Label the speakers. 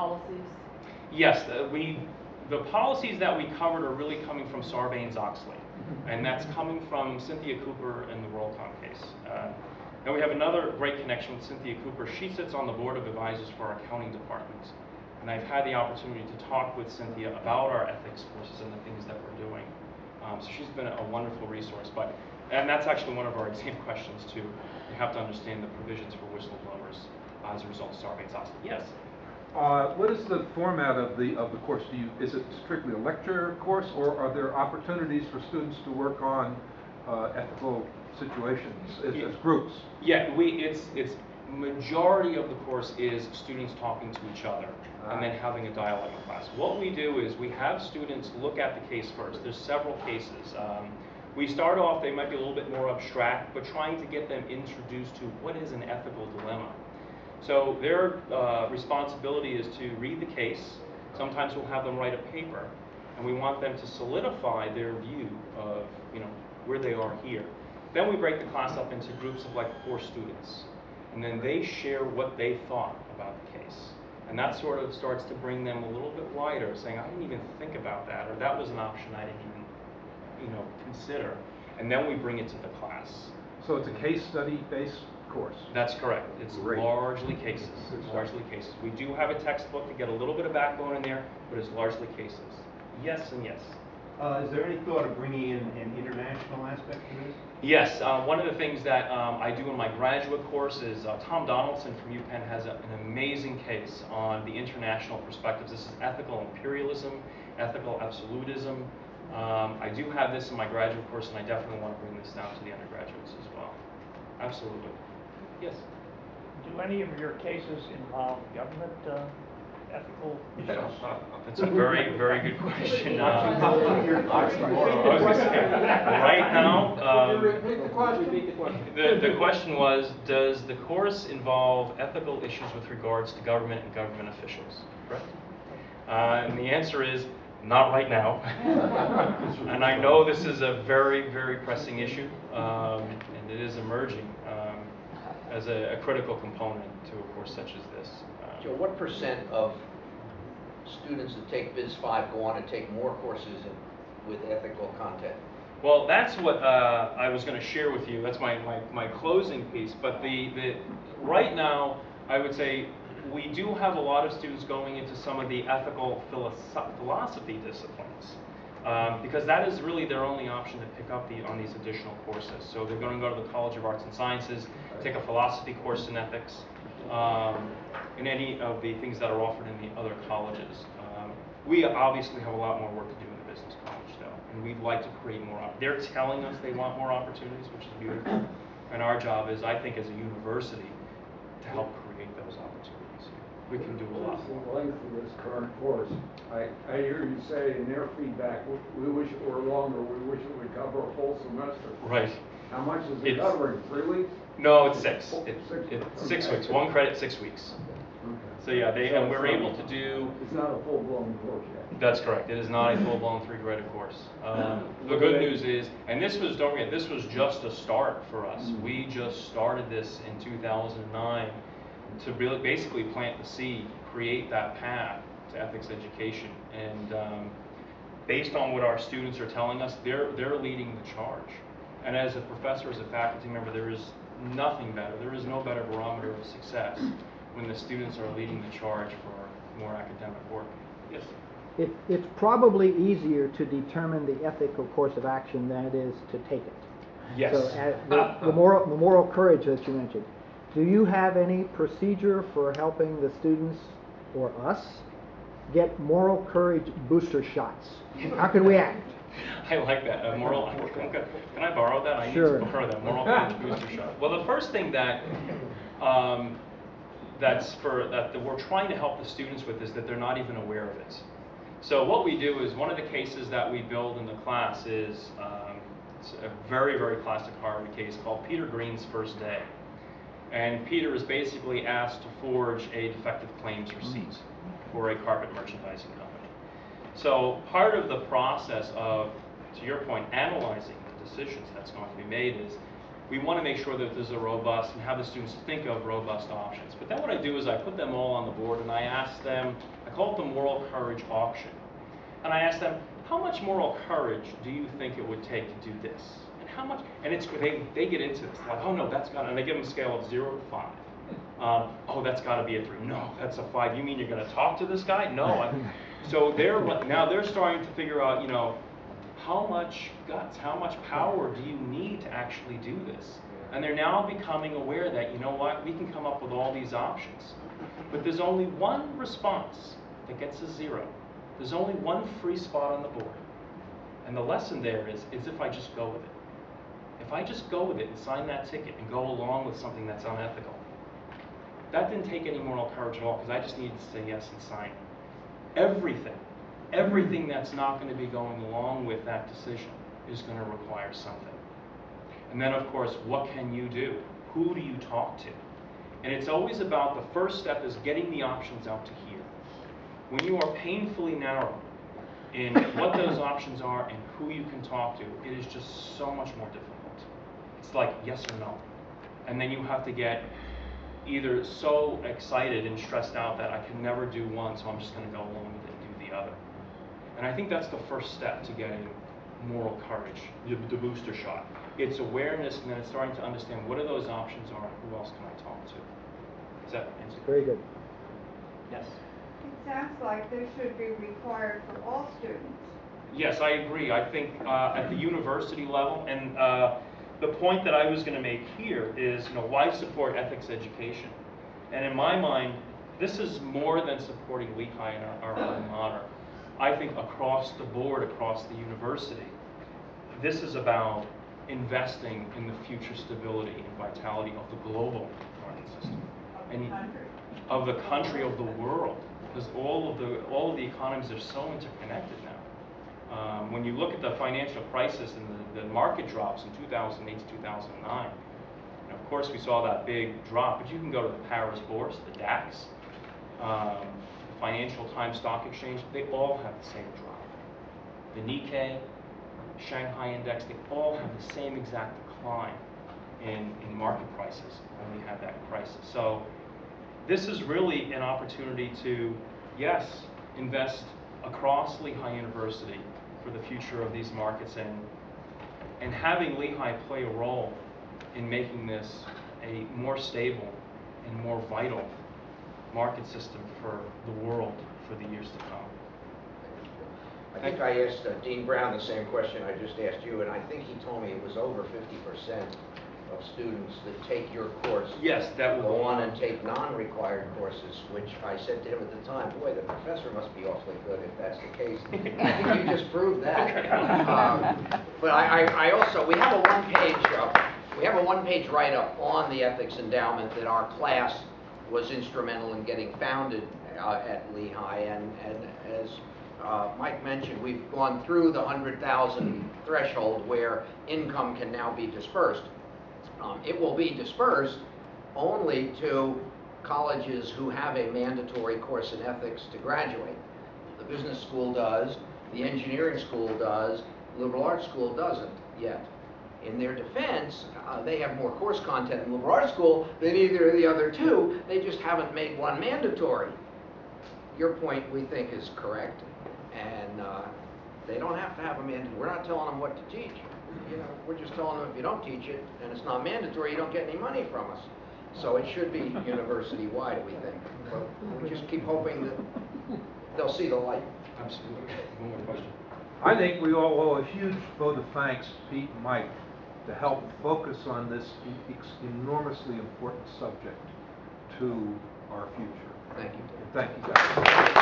Speaker 1: policies?
Speaker 2: Yes, the policies that we covered are really coming from Sarbanes-Oxley, and that's coming from Cynthia Cooper in the WorldCom case. And we have another great connection with Cynthia Cooper. She sits on the board of advisors for our accounting department, and I've had the opportunity to talk with Cynthia about our ethics courses and the things that we're doing. So she's been a wonderful resource, and that's actually one of our exam questions too. You have to understand the provisions for whistleblowers as a result of Sarbanes-Oxley. Yes?
Speaker 3: What is the format of the course? Is it strictly a lecture course, or are there opportunities for students to work on ethical situations as groups?
Speaker 2: Yeah, it's majority of the course is students talking to each other and then having a dialogue in class. What we do is we have students look at the case first. There's several cases. We start off, they might be a little bit more abstract, but trying to get them introduced to what is an ethical dilemma. So their responsibility is to read the case. Sometimes we'll have them write a paper, and we want them to solidify their view of where they are here. Then we break the class up into groups of like 4 students, and then they share what they thought about the case. And that sort of starts to bring them a little bit wider, saying, I didn't even think about that, or that was an option I didn't even consider. And then we bring it to the class.
Speaker 3: So it's a case study based course.
Speaker 2: That's correct. It's largely cases. Largely cases. We do have a textbook to get a little bit of backbone in there, but it's largely cases. Yes and yes.
Speaker 4: Is there any thought of bringing in an international aspect to this?
Speaker 2: Yes. One of the things that I do in my graduate course is Tom Donaldson from UPenn has an amazing case on the international perspectives. This is ethical imperialism, ethical absolutism. I do have this in my graduate course, and I definitely want to bring this down to the undergraduates as well. Absolutely. Yes?
Speaker 5: Do any of your cases involve government ethical issues?
Speaker 2: That's a very, very good question. I was gonna say, right now, the question was, does the course involve ethical issues with regards to government and government officials? Correct? And the answer is, not right now. And I know this is a very, very pressing issue, and it is emerging as a critical component to a course such as this.
Speaker 6: Joe, what % of students that take Biz 5 go on to take more courses with ethical content?
Speaker 2: Well, that's what I was going to share with you. That's my closing piece. But right now, I would say we do have a lot of students going into some of the ethical philosophy disciplines. Because that is really their only option to pick up on these additional courses. So they're going to go to the College of Arts and Sciences, take a philosophy course in ethics, in any of the things that are offered in the other colleges. We obviously have a lot more work to do in the business college, though, and we'd like to create more. They're telling us they want more opportunities, which is beautiful, and our job is, I think, as a university, to help create those opportunities. We can do a lot more.
Speaker 7: The length of this current course, I hear you say in their feedback, we wish it were longer, we wish it would cover a full semester.
Speaker 2: Right.
Speaker 7: How much is it covering? 3 weeks?
Speaker 2: No, it's 6. It's 6 weeks. 1 credit, 6 weeks.
Speaker 7: Okay.
Speaker 2: So yeah, and we're able to do.
Speaker 7: It's not a full-blown course yet.
Speaker 2: That's correct. It is not a full-blown 3-credit course. The good news is, and this was, don't forget, this was just a start for us. We just started this in 2009 to really basically plant the seed, create that path to ethics education, and based on what our students are telling us, they're leading the charge. And as a professor, as a faculty member, there is nothing better. There is no better barometer of success when the students are leading the charge for more academic work. Yes?
Speaker 8: It's probably easier to determine the ethical course of action than it is to take it.
Speaker 2: Yes.
Speaker 8: So the moral courage that you mentioned, do you have any procedure for helping the students or us get moral courage booster shots? How can we act?
Speaker 2: I like that. Can I borrow that?
Speaker 8: Sure.
Speaker 2: Need to borrow that moral courage booster shot. Well, the first thing that we're trying to help the students with is that they're not even aware of it. So what we do is, one of the cases that we build in the class is it's a very, very classic Harvard case called Peter Green's First Day. And Peter is basically asked to forge a defective claims receipt for a carpet merchandising company. So part of the process of, to your point, analyzing the decisions that's going to be made is we want to make sure that there's a robust, and have the students think of robust options. But then what I do is I put them all on the board and I ask them, I call it the moral courage auction. And I ask them, how much moral courage do you think it would take to do this? And how much, and it's, they get into this, like, oh no, that's got, and they give them a scale of 0 to 5. Oh, that's got to be a 3. No, that's a 5. You mean you're going to talk to this guy? No. So now they're starting to figure out, you know, how much guts, how much power do you need to actually do this? And they're now becoming aware that, you know what, we can come up with all these options. But there's only one response that gets a 0. There's only one free spot on the board. And the lesson there is if I just go with it. If I just go with it and sign that ticket and go along with something that's unethical, that didn't take any moral courage at all, because I just needed to say yes and sign it. Everything that's not going to be going along with that decision is going to require something. And then, of course, what can you do? Who do you talk to? And it's always about, the first step is getting the options out to here. When you are painfully narrow in what those options are and who you can talk to, it is just so much more difficult. It's like yes or no. And then you have to get either so excited and stressed out that I can never do one, so I'm just going to go along with it and do the other. And I think that's the first step to getting moral courage, the booster shot. It's awareness, and then it's starting to understand what are those options are, and who else can I talk to. Does that answer?
Speaker 8: Very good.
Speaker 2: Yes.
Speaker 1: It sounds like this should be required for all students.
Speaker 2: Yes, I agree. I think at the university level, and the point that I was going to make here is, you know, why support ethics education? And in my mind, this is more than supporting Lehigh and our alma mater. I think across the board, across the university, this is about investing in the future stability and vitality of the global learning system. Of the country, of the world, because all of the economies are so interconnected now. When you look at the financial crisis and the market drops in 2008 to 2009, and of course we saw that big drop, but you can go to the Paris Bourse, the DAX, the Financial Times Stock Exchange, they all have the same drop. The Nikkei, Shanghai Index, they all have the same exact decline in market prices when we had that crisis. So this is really an opportunity to, yes, invest across Lehigh University for the future of these markets, and having Lehigh play a role in making this a more stable and more vital market system for the world for the years to come.
Speaker 6: I think I asked Dean Brown the same question I just asked you, and I think he told me it was over 50% of students that take your course.
Speaker 2: Yes, that will
Speaker 6: go on and take non-required courses, which I said to him at the time, boy, the professor must be awfully good if that's the case. I think you just proved that. But I also, we have a one-page write-up on the ethics endowment that our class was instrumental in getting founded at Lehigh, and as Mike mentioned, we've gone through the 100,000 threshold where income can now be dispersed. It will be dispersed only to colleges who have a mandatory course in ethics to graduate. The business school does, the engineering school does, the liberal arts school doesn't yet. In their defense, they have more course content in liberal arts school than either of the other two. They just haven't made one mandatory. Your point, we think, is correct, and they don't have to have a mandatory. We're not telling them what to teach. You know, we're just telling them if you don't teach it and it's not mandatory, you don't get any money from us. So it should be university-wide, we think. But we just keep hoping that they'll see the light.
Speaker 2: Absolutely. One more question.
Speaker 3: I think we all owe a huge vote of thanks, Pete and Mike, to help focus on this enormously important subject to our future.
Speaker 6: Thank you.
Speaker 3: Thank you, guys.